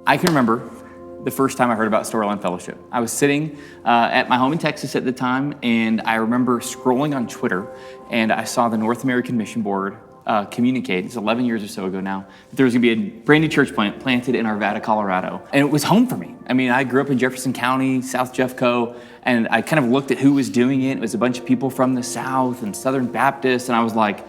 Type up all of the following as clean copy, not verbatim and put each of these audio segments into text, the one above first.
I can remember the first time I heard about Storyline Fellowship. I was sitting at my home in Texas at the time, and I remember scrolling on Twitter, and I saw the North American Mission Board communicate, it's 11 years or so ago now, that there was gonna be a brand new church planted in Arvada, Colorado. And it was home for me. I mean, I grew up in Jefferson County, South Jeffco, and I kind of looked at who was doing it. It was a bunch of people from the South and Southern Baptists, and I was like,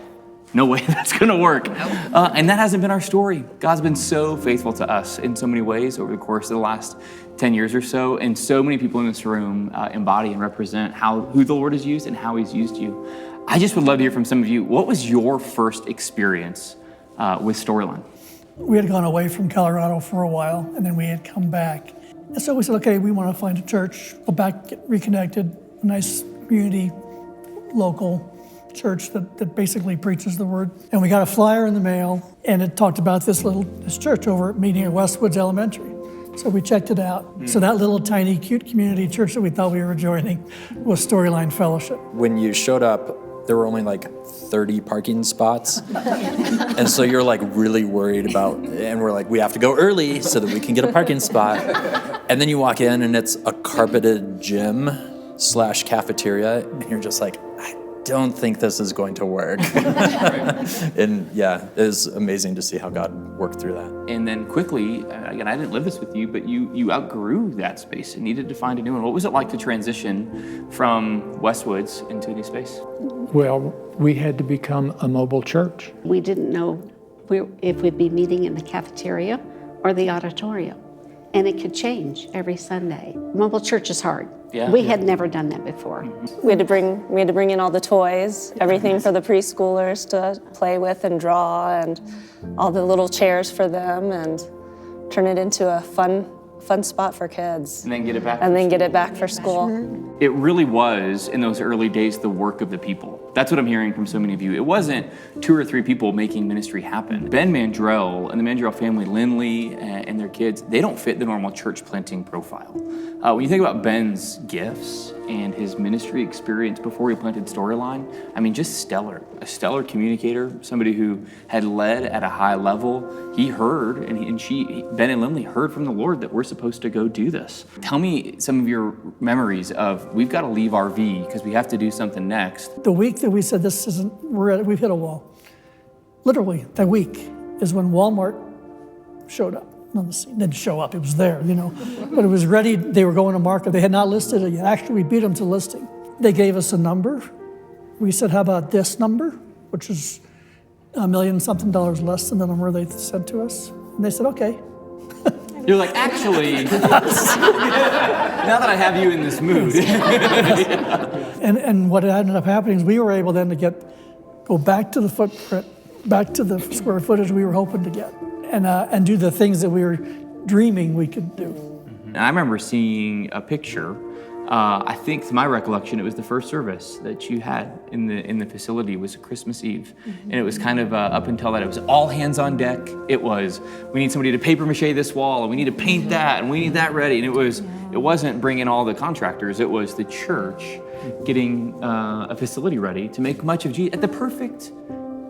no way that's gonna work. And that hasn't been our story. God's been so faithful to us in so many ways over the course of the last 10 years or so, and so many people in this room embody and represent who the Lord has used and how he's used you. I just would love to hear from some of you, what was your first experience with Storyline? We had gone away from Colorado for a while, and then we had come back. And so we said, okay, we want to find a church, go back, get reconnected, a nice community, local church that basically preaches the word. And we got a flyer in the mail, and it talked about this church over at meeting at Westwoods Elementary. So we checked it out. So that little tiny cute community church that we thought we were joining was Storyline Fellowship. When you showed up, there were only like 30 parking spots. And so you're like really worried about, and we're like, we have to go early so that we can get a parking spot. And then you walk in and it's a carpeted gym / cafeteria, and you're just like, I don't think this is going to work. And yeah, it was amazing to see how God worked through that. And then quickly, again, I didn't live this with you, but you outgrew that space and needed to find a new one. What was it like to transition from Westwoods into a new space? Well, we had to become a mobile church. We didn't know if we'd be meeting in the cafeteria or the auditorium. And it could change every Sunday. Mobile church is hard. Yeah. We had never done that before. We had to bring in all the toys, everything for the preschoolers to play with and draw, and all the little chairs for them, and turn it into a fun spot for kids. And then get it back. And then get it back for school. It really was, in those early days, the work of the people. That's what I'm hearing from so many of you. It wasn't 2 or 3 people making ministry happen. Ben Mandrell and the Mandrell family, Lindley and their kids, they don't fit the normal church planting profile. When you think about Ben's gifts and his ministry experience before he planted Storyline, I mean, just stellar. A stellar communicator, somebody who had led at a high level. He heard, Ben and Lindley heard from the Lord that we're supposed to go do this. Tell me some of your memories of, we've got to leave RV because we have to do something next. The week that we said we've hit a wall, literally that week is when Walmart showed up on the scene. Didn't show up, it was there, but it was ready. They were going to market. They had not listed it yet. Actually, we beat them to listing. They gave us a number. We said, how about this number, which is $1 million something less than the number they sent to us. And they said, okay. You're like, actually, now that I have you in this mood. And what ended up happening is we were able then to go back to the footprint, back to the square footage we were hoping to get, and do the things that we were dreaming we could do. And I remember seeing a picture. I think, to my recollection, it was the first service that you had in the facility was Christmas Eve, and it was kind of up until that, it was all hands on deck. It was, we need somebody to paper mache this wall, and we need to paint that, and we need that ready. And it wasn't bringing all the contractors. It was the church getting a facility ready to make much of Jesus at the perfect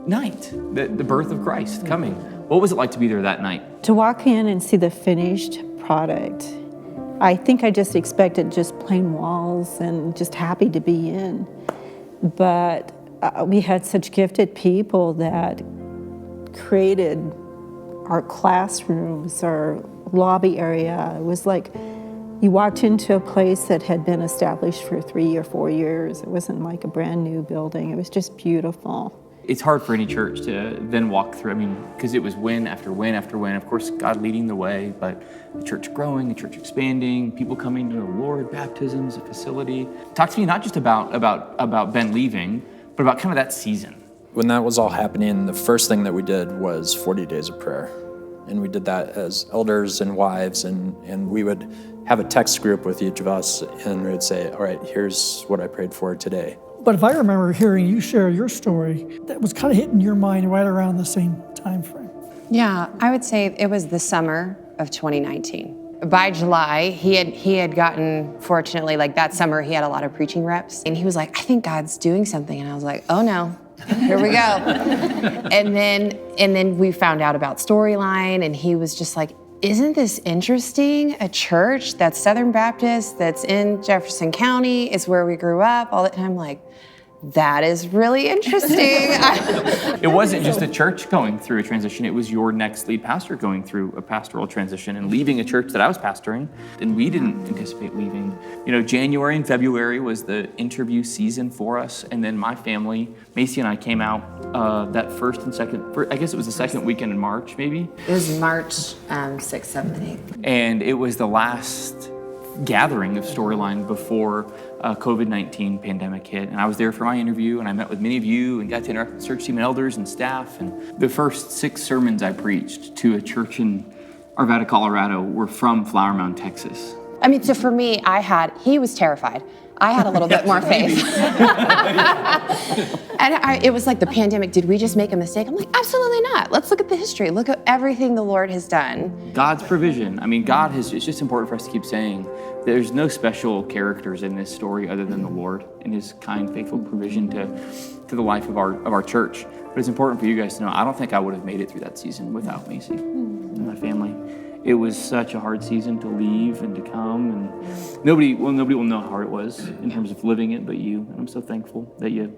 night, the birth of Christ coming. What was it like to be there that night? To walk in and see the finished product, I think I just expected just plain walls and just happy to be in. But we had such gifted people that created our classrooms, our lobby area. It was like you walked into a place that had been established for 3 or 4 years. It wasn't like a brand new building. It was just beautiful. It's hard for any church to then walk through, because it was win after win after win. Of course, God leading the way, but the church growing, the church expanding, people coming to the Lord, baptisms, a facility. Talk to me not just about Ben leaving, but about kind of that season. When that was all happening, the first thing that we did was 40 days of prayer. And we did that as elders and wives, and we would have a text group with each of us, and we would say, all right, here's what I prayed for today. But if I remember hearing you share your story, that was kind of hitting your mind right around the same time frame. Yeah, I would say it was the summer of 2019. By July, he had gotten, fortunately, like that summer, he had a lot of preaching reps. And he was like, I think God's doing something. And I was like, oh no, here we go. and then we found out about Storyline, and he was just like, isn't this interesting? A church that's Southern Baptist, that's in Jefferson County, is where we grew up. All that time, like, that is really interesting. It wasn't just a church going through a transition, it was your next lead pastor going through a pastoral transition and leaving a church that I was pastoring, and we didn't anticipate leaving. January and February was the interview season for us, and then my family, Macy and I, came out that first and second, I guess it was the second weekend in March, maybe? It was March 6th, 7th, and 8th. And it was the last gathering of Storyline before COVID-19 pandemic hit. And I was there for my interview, and I met with many of you and got to interact with the church team and elders and staff. And the first 6 sermons I preached to a church in Arvada, Colorado were from Flower Mound, Texas. I mean, so for me, he was terrified. I had a little bit more faith. And it was like the pandemic, did we just make a mistake? I'm like, absolutely not. Let's look at the history. Look at everything the Lord has done. God's provision. I mean, it's just important for us to keep saying there's no special characters in this story other than the Lord and his kind, faithful provision to the life of our church. But it's important for you guys to know, I don't think I would have made it through that season without Macy and my family. It was such a hard season to leave and to come, and nobody will know how hard it was in terms of living it but you. And I'm so thankful that you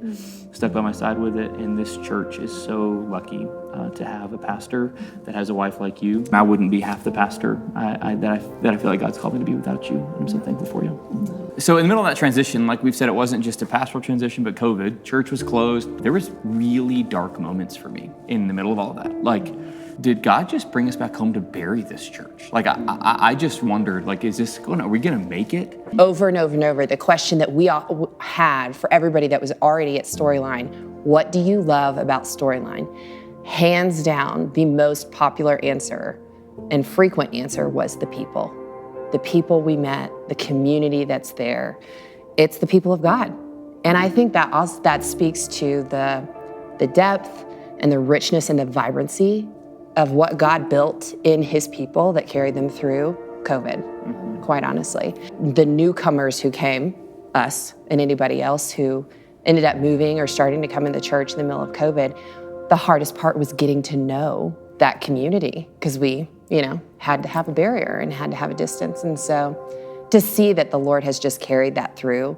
stuck by my side with it. And this church is so lucky to have a pastor that has a wife like you. I wouldn't be half the pastor that I feel like God's called me to be without you. And I'm so thankful for you. So in the middle of that transition, like we've said, it wasn't just a pastoral transition, but COVID. Church was closed. There was really dark moments for me in the middle of all of that. Like, did God just bring us back home to bury this church? Like, I just wondered, like, are we gonna make it? Over and over and over, the question that we all had for everybody that was already at Storyline, what do you love about Storyline? Hands down, the most popular answer and frequent answer was the people. The people we met, the community that's there. It's the people of God. And I think that speaks to the depth and the richness and the vibrancy of what God built in his people that carried them through COVID, quite honestly. The newcomers who came, us and anybody else who ended up moving or starting to come in the church in the middle of COVID, the hardest part was getting to know that community because we, had to have a barrier and had to have a distance. And so to see that the Lord has just carried that through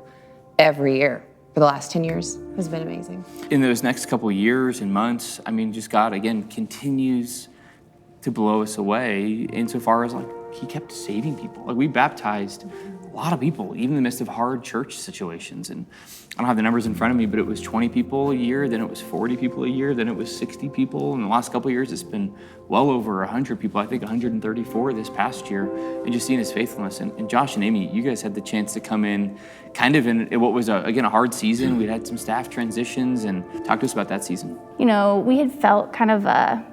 every year for the last 10 years has been amazing. In those next couple of years and months, I mean, just God, again, continues to blow us away insofar as, like, he kept saving people. Like, we baptized a lot of people, even in the midst of hard church situations. And I don't have the numbers in front of me, but it was 20 people a year, then it was 40 people a year, then it was 60 people. In the last couple of years, it's been well over 100 people, I think 134 this past year, and just seeing his faithfulness. And Josh and Amy, you guys had the chance to come in kind of in what was, a hard season. We'd had some staff transitions, and talk to us about that season. We had felt kind of a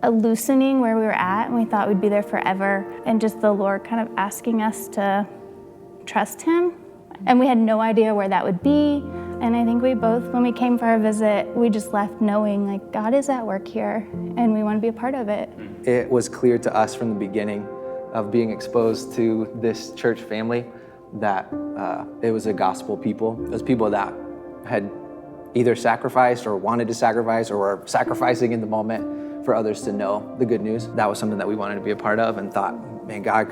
loosening where we were at, and we thought we'd be there forever, and just the Lord kind of asking us to trust him. And we had no idea where that would be. And I think we both, when we came for our visit, we just left knowing, like, God is at work here and we want to be a part of it. It was clear to us from the beginning of being exposed to this church family that it was a gospel people. It was people that had either sacrificed or wanted to sacrifice or were sacrificing in the moment for others to know the good news. That was something that we wanted to be a part of, and thought, man, God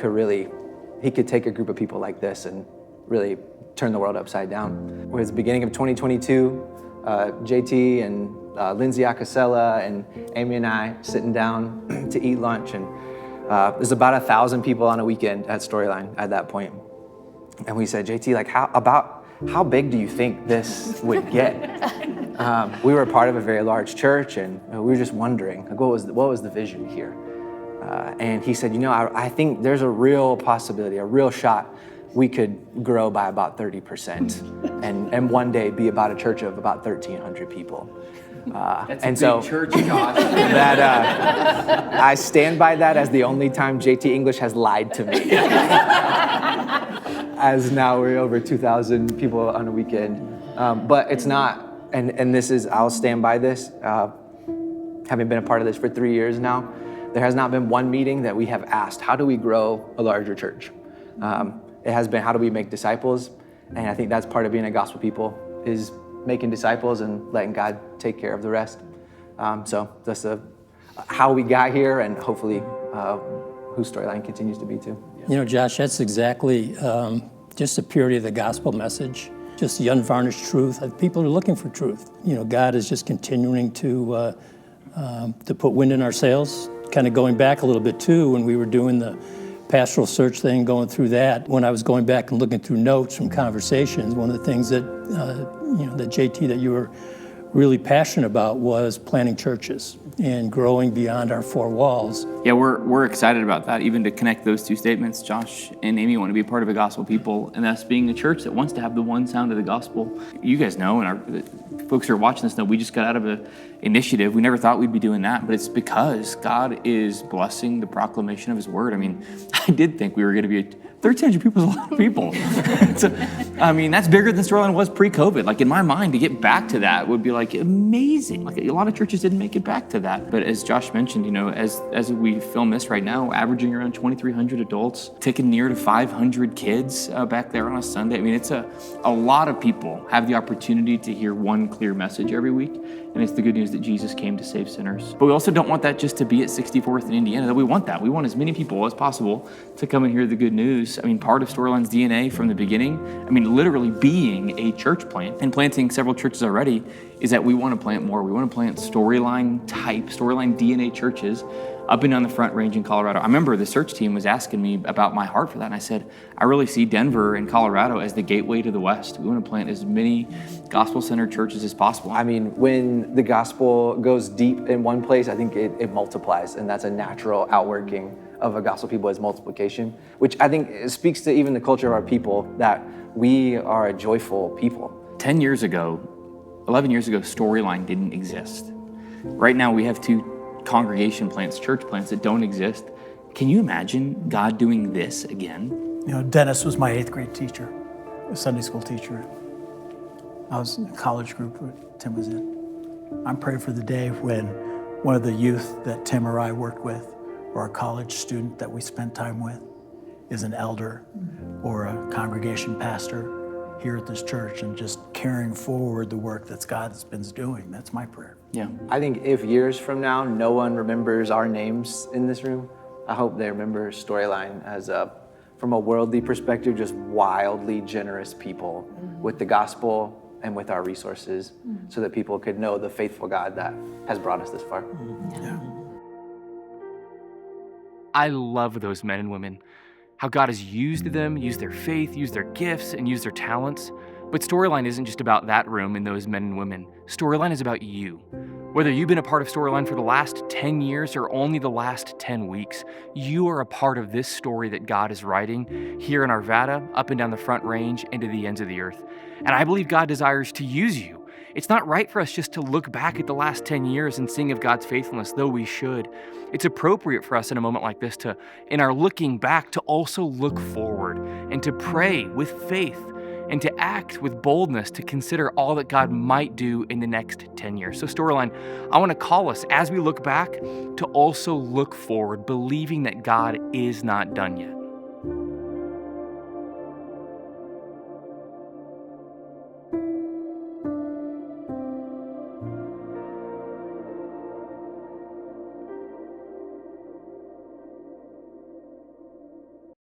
he could take a group of people like this and really turn the world upside down. It was the beginning of 2022, JT and Lindsay Acasella and Amy and I sitting down to eat lunch, and there's about 1,000 people on a weekend at Storyline at that point. And we said, JT, like, how big do you think this would get? We were a part of a very large church, and we were just wondering, like, what was the vision here? And he said, I think there's a real possibility, a real shot we could grow by about 30% and one day be about a church of about 1,300 people. That's a big church, Josh. I stand by that as the only time JT English has lied to me. As now we're over 2,000 people on a weekend. But it's not, and this is, I'll stand by this, having been a part of this for 3 years now, there has not been one meeting that we have asked, how do we grow a larger church? It has been, how do we make disciples? And I think that's part of being a gospel people, is making disciples and letting God take care of the rest. So that's how we got here, and hopefully who Storyline continues to be too. You know, Josh, that's exactly just the purity of the gospel message, just the unvarnished truth. People are looking for truth. You know, God is just continuing to put wind in our sails. Kind of going back a little bit too, when we were doing the pastoral search thing, going through that, when I was going back and looking through notes from conversations, one of the things that, that JT, that you were really passionate about was planting churches and growing beyond our four walls. Yeah, we're excited about that, even to connect those two statements. Josh and Amy want to be part of a gospel people, and that's being a church that wants to have the one sound of the gospel. You guys know, and our folks who are watching this know, we just got out of an initiative. We never thought we'd be doing that, but it's because God is blessing the proclamation of his word. I mean, I did think we were going to be 1,300 people is a lot of people. So, I mean, that's bigger than Storyline was pre-COVID. Like, in my mind, to get back to that would be like amazing. Like, a lot of churches didn't make it back to that. But as Josh mentioned, you know, as we film this right now, averaging around 2,300 adults, taking near to 500 kids back there on a Sunday. I mean, it's a lot of people have the opportunity to hear one clear message every week. And it's the good news that Jesus came to save sinners. But we also don't want that just to be at 64th in Indiana. That we want that. We want as many people as possible to come and hear the good news. I mean, part of Storyline's DNA from the beginning, I mean, literally being a church plant and planting several churches already, is that we want to plant more. We want to plant Storyline DNA churches up and down the Front Range in Colorado. I remember the search team was asking me about my heart for that, and I said, I really see Denver and Colorado as the gateway to the West. We want to plant as many gospel-centered churches as possible. I mean, when the gospel goes deep in one place, I think it multiplies, and that's a natural outworking of a gospel people as multiplication, which I think speaks to even the culture of our people, that we are a joyful people. 11 years ago, Storyline didn't exist. Right now, we have two congregation plants, church plants that don't exist. Can you imagine God doing this again? You know, Dennis was my 8th grade teacher, a Sunday school teacher. I was in a college group that Tim was in. I'm praying for the day when one of the youth that Tim or I worked with, or a college student that we spent time with, is an elder or a congregation pastor here at this church, and just carrying forward the work that God's been doing. That's my prayer. Yeah. I think if years from now no one remembers our names in this room, I hope they remember Storyline as from a worldly perspective, just wildly generous people with the gospel and with our resources, so that people could know the faithful God that has brought us this far. Yeah. I love those men and women, how God has used them, used their faith, used their gifts, and used their talents. But Storyline isn't just about that room and those men and women. Storyline is about you. Whether you've been a part of Storyline for the last 10 years or only the last 10 weeks, you are a part of this story that God is writing here in Arvada, up and down the Front Range, and to the ends of the earth. And I believe God desires to use you. It's not right for us just to look back at the last 10 years and sing of God's faithfulness, though we should. It's appropriate for us in a moment like this to, in our looking back, to also look forward and to pray with faith and to act with boldness to consider all that God might do in the next 10 years. So Storyline, I want to call us as we look back to also look forward, believing that God is not done yet.